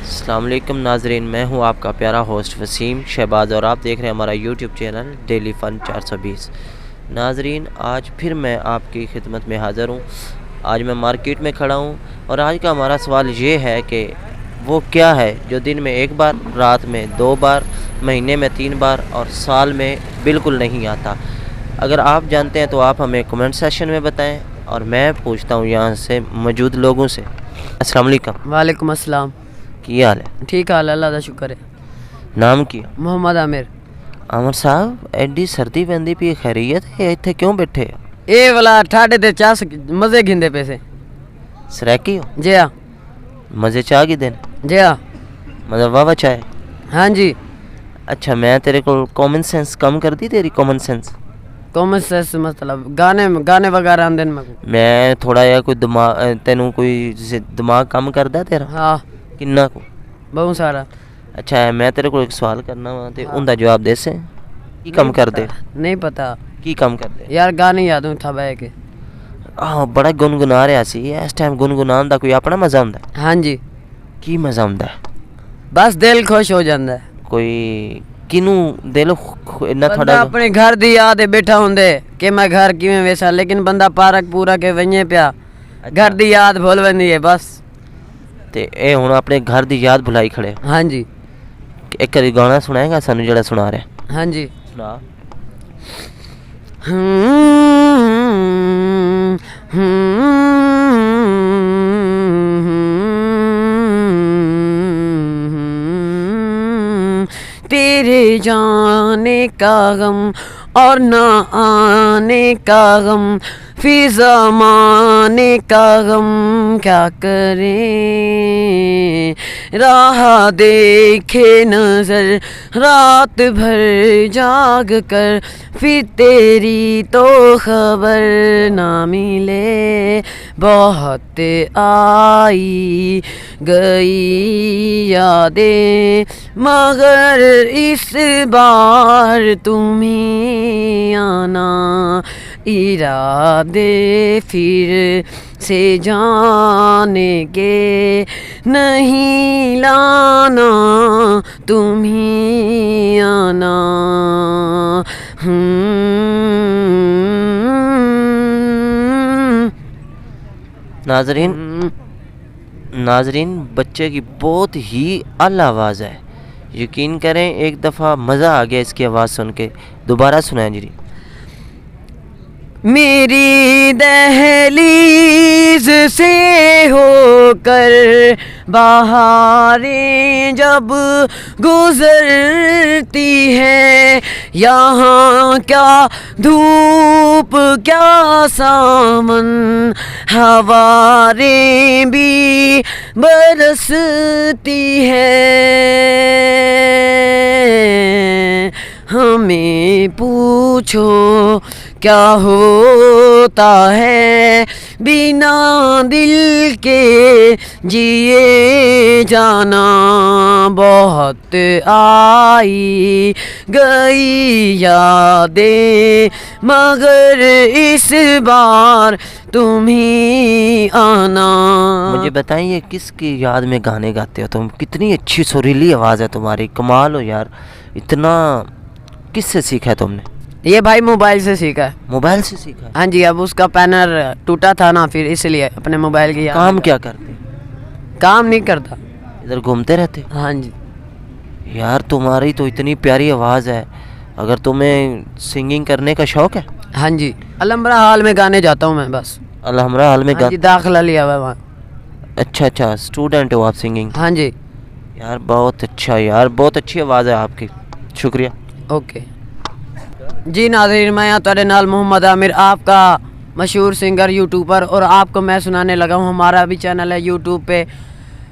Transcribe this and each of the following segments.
السلام علیکم ناظرین، میں ہوں آپ کا پیارا ہوسٹ وسیم شہباز اور آپ دیکھ رہے ہیں ہمارا یوٹیوب چینل ڈیلی فن 420۔ ناظرین، آج پھر میں آپ کی خدمت میں حاضر ہوں۔ آج میں مارکیٹ میں کھڑا ہوں اور آج کا ہمارا سوال یہ ہے کہ وہ کیا ہے جو دن میں ایک بار، رات میں 2 بار، مہینے میں 3 بار اور سال میں بالکل نہیں آتا۔ اگر آپ جانتے ہیں تو آپ ہمیں کمنٹ سیکشن میں بتائیں اور میں پوچھتا ہوں یہاں سے موجود لوگوں سے۔ السلام علیکم، وعلیکم السلام۔ کی حال ہے؟ ٹھیک ہے، اللہ کا شکر ہے۔ نام کیا؟ محمد عامر۔ عامر صاحب، ایڈی سردی پیندی پی، خیریت ہے؟ اتنے کیوں بیٹھے ہو؟ اے والا ٹھاڈے تے چاس مزے گھندے پیسے۔ سریکی ہو؟ جی ہاں، مزے چاہ کی دن؟ جی ہاں، مطلب واہ چائے؟ ہاں جی۔ اچھا، میں تیرے کو کامن سینس کم کر دی تیری کامن سینس؟ کامن سینس مطلب گانے وغیرہ آندے میں تھوڑا یا کوئی دماغ تینوں کوئی دماغ کم کردا تیرا؟ ہاں، کنا کو؟ بہت سارا۔ اچھا، میں تیرے کو ایک سوال کرنا وا تے اوندا جواب دے سے کی کم کر دے؟ نہیں پتا کی کم کر دے یار، گانے یاد ہوں تھا بہ کے۔ ہاں، بڑا گنگنا رہا سی اس ٹائم۔ گنگنان دا کوئی اپنا مزہ ہوندا ہے؟ ہاں جی، کی مزہ ہوندا ہے؟ بس دل خوش ہو جاندا ہے۔ کوئی کنوں دل اتنا بندہ تھوڑا اپنے گھر دی یاد بیٹھا ہوندے کہ میں گھر کیویں ویسا، لیکن بندہ پارک پورا کے ونجے پیا، گھر دی یاد بھول ویندی ہے بس۔ تے اے ہن اپنے گھر دی یاد بھلائی کھڑے۔ ہاں جی، ایک گانا سنائے گا سانو جڑا سنا رہے؟ ہاں جی۔ سنا۔ تیرے جانے کا غم اور نہ آنے کا غم، فی زمانے کا غم کیا کریں، راہ دیکھے نظر رات بھر جاگ کر، پھر تیری تو خبر نہ ملے، بہت آئی گئی یادیں مگر اس بار تمہیں آنا، ارادے پھر سے جانے کے نہیں لانا، تمہیں آنا۔ ناظرین، بچے کی بہت ہی اعلی آواز ہے، یقین کریں ایک دفعہ مزہ آ گیا اس کی آواز سن کے۔ دوبارہ سنائیں جی۔ میری دہلیز سے ہو کر بہاریں جب گزرتی ہیں، یہاں کیا دھوپ کیا سامن، ہواریں بھی برستی ہیں، ہمیں پوچھو کیا ہوتا ہے بنا دل کے جیے جانا، بہت آئی گئی یادیں مگر اس بار تمہیں آنا۔ مجھے بتائیں یہ کس کی یاد میں گانے گاتے ہو تم؟ کتنی اچھی سریلی آواز ہے تمہاری، کمال ہو یار۔ اتنا کس سے سیکھا ہے تم نے؟ یہ بھائی موبائل سے سیکھا ہے۔ موبائل سے سیکھا ہے؟ ہاں جی، اب اس کا پینر ٹوٹا تھا نا، پھر اس لیے اپنے موبائل کی کام کیا کرتے؟ کام نہیں کرتا، ادھر گھومتے رہتے؟ ہاں جی۔ یار تمہاری تو اتنی پیاری آواز ہے، اگر تمہیں سنگنگ کرنے کا شوق ہے؟ ہاں جی، علمبرا ہال میں گانے جاتا ہوں میں بس۔ الحمرا حال میں ہاں جی، داخلہ لیا ہوا ہے وہاں۔ اچھا اچھا، اسٹوڈنٹ ہو آپ سنگنگ؟ ہاں جی۔ یار بہت اچھا، یار بہت اچھی آواز ہے آپ کی، شکریہ۔ اوکے جی ناظرین، میں یہاں تیرے نال محمد عامر، آپ کا مشہور سنگر یوٹیوبر، اور آپ کو میں سنانے لگا ہوں، ہمارا بھی چینل ہے یوٹیوب پہ،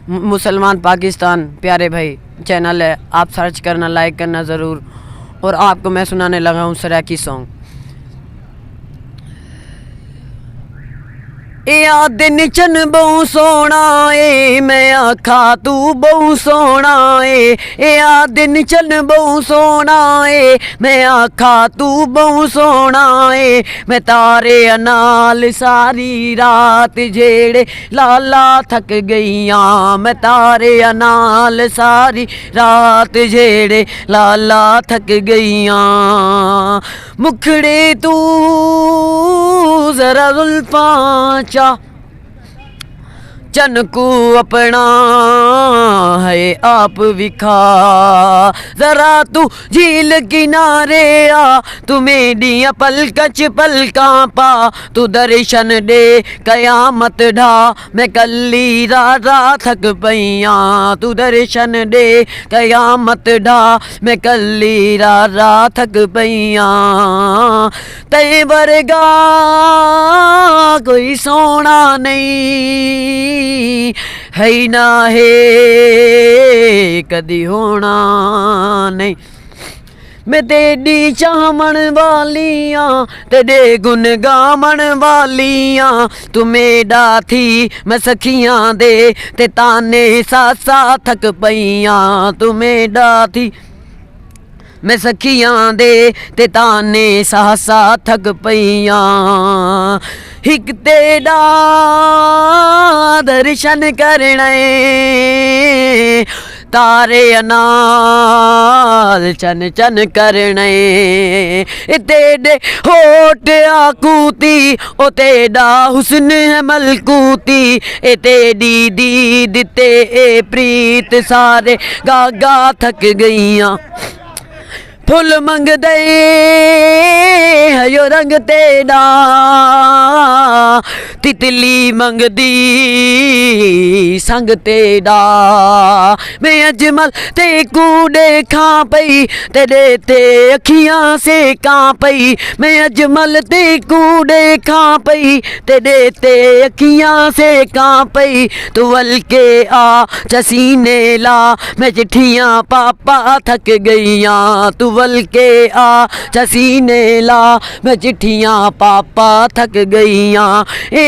مسلمان پاکستان پیارے بھائی چینل ہے، آپ سرچ کرنا، لائک کرنا ضرور، اور آپ کو میں سنانے لگا ہوں سریکی سانگ۔ या दिन चन बहु सोना ए मैं आखा तू बहु सोना ए या दिन चन बहु सोना ए मैं आखा तू बहु सोना ए मैं तारे नाल सारी रात जेड़े लाला थक गईयां मैं तारे नाल सारी रात जेड़े लाला थक गईयां मुखड़े तू जरा जुल्फां चा चन को अपना है आप विखा जरा तू झील किनारे आ तू मेडिया पलकच पलका पा तू दर्शन दे कयामत ढा मैं कली रारा थक पईया तू दर्शन दे कयामत ढा मैं कली रारा थक पईया तै वर्गा कोई सोना नहीं है ना है कदी होना नहीं मैं तेरी चाहमण वालियां तेरे गुन गावण वालियां तू मेरा थी मैं सखियां दे ते ताने सासा थक पईयां तू मेरा थी मैं सखियां दे ते ताने सासा थक पईयां हिक तेरा दर्शन करने तारे नाल चन चन करने तेरे होठ आकूती ओ तेरा हुस्न है मलकूती ए तेरी दीद ते ए प्रीत सारे गागा थक गईयां फुल मंग दे हयो रंग तेरा तितली मंग दी संग तेरा मैं अजमल ते को देखा पई तेरे ते अखियां से कां पई मैं अजमल ते को देखा पई तेरे ते अखियां से कां पई तू वल के आ चसीने ला मैं चिट्ठियां पापा थक गईयां तू वल के आ चसीने ला मैं चिट्ठियां पापा थक गईयां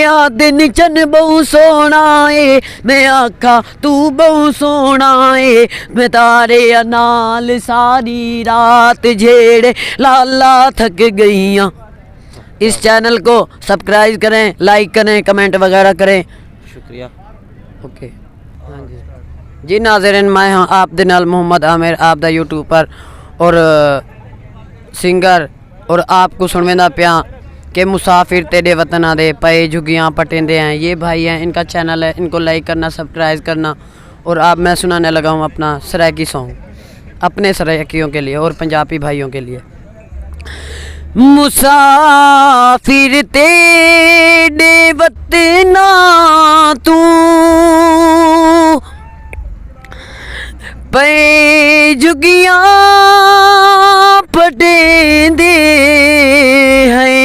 या दिन चन बहु सोना ए मैं आखा तू बहु सोना ए मैं तारे नाल सारी रात झेड़े लाला थक गईयां। इस चैनल को सब्सक्राइब करें, लाइक करें, कमेंट वगैरह करें। शुक्रिया। ओके हाँ जी नाज़रीन मैं हाँ आप दे नाल मोहम्मद आमिर आप दा यूट्यूब पर और सिंगर और आपको सुनवेंदा पिया के मुसाफिर तेरे वतन दे पे झुगियाँ पटेंदे हैं। ये भाई हैं, इनका चैनल है, इनको लाइक करना, सब्सक्राइब करना। और आप मैं सुनाने लगा हूँ अपना सराइकी सॉन्ग अपने सराइकियों के लिए और पंजाबी भाइयों के लिए। मुसाफिर तेरे वतन तू पे झुगियाँ पटेंदे हैं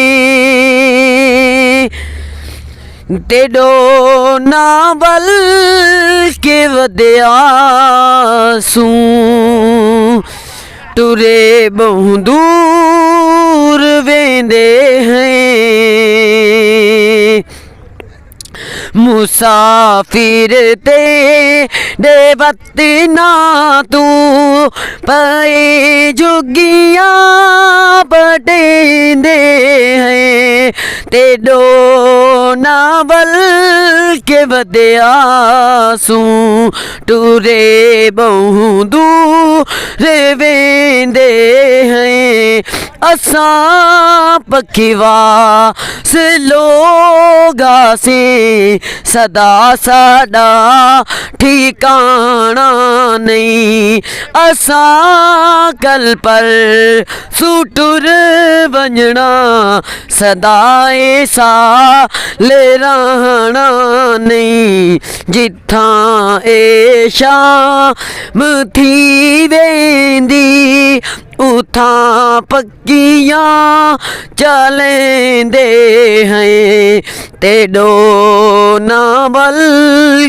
तेडो नावल के वदया सू टुरे बहु दूर वेंदे हैं मुसाफिर तेरे वतन तू पे झुगियाँ पटेंदे हैं तेडो नावल के वदया सू टुरे बहु दूर वेंदे हैं असां पखीवा से लोगा से सदा साडा ठिकाना नहीं असां कल पर सुटुर वंजना सदा ऐसा ले रहना नहीं जिथां ए शाम थी वेंदी उठां पक्कियां चलेंदे हैं ते डोना बल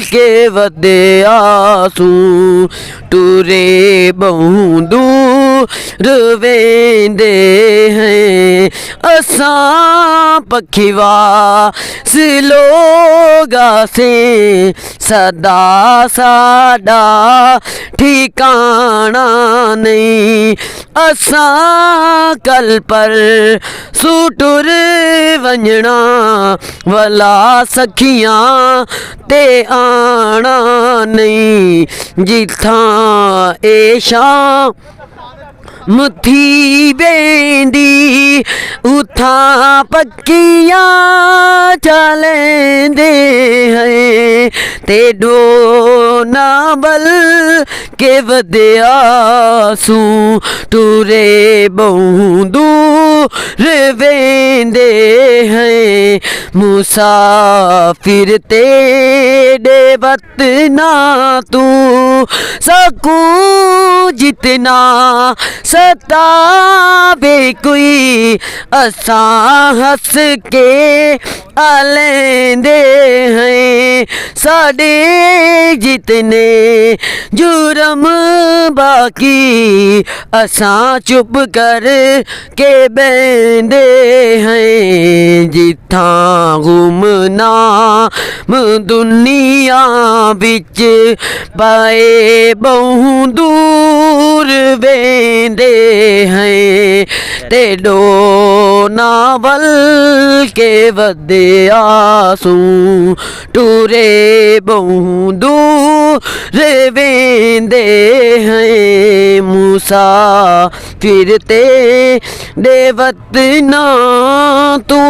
के वधिया सूं टुरे बहु दूर वेंदे हैं असां पखीवा सिलोगा से सदा साडा ठिकाना नहीं असां कल पर सुटुर वंजणा वला सखियां ते आना नहीं जिथां ऐशा मुथी बेंदी उठां पक्कियां चलेंदे हैं ते डोना बल के वधिया सूं टुरे बहु दूर वेंदे हैं मुसाफिर तेरे वतना तू सकूं जितना सतावे कोई असां हंस के आलेंदे हैं साडे जितने जुर्म बाकी असां चुप कर के बेंदे हैं जिथां गुमनाम दुनिया बिच पाए बहु दूर वेंदे हैं ते डोना बल के वधिया सूं टुरे बहु दूर वेंदे हैं मुसाफिर तेरे वतना तू।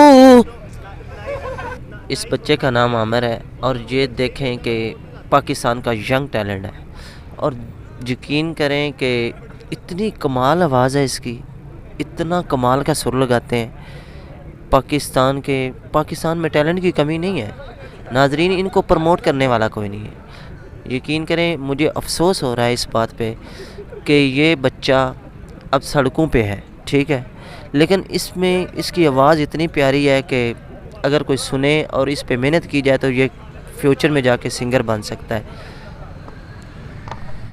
इस बच्चे का नाम आमिर है और ये देखें कि पाकिस्तान का यंग टैलेंट है और यकीन करें कि इतनी कमाल आवाज़ है इसकी, इतना कमाल का सुर लगाते हैं। पाकिस्तान में टैलेंट की कमी नहीं है नाजरीन, इनको प्रमोट करने वाला कोई नहीं है। यकीन करें मुझे अफसोस हो रहा है इस बात पे कि ये बच्चा अब सड़कों पे है, ठीक है, लेकिन इसमें इसकी आवाज़ इतनी प्यारी है कि अगर कोई सुने और इस पे मेहनत की जाए तो ये फ्यूचर में जाके सिंगर बन सकता है।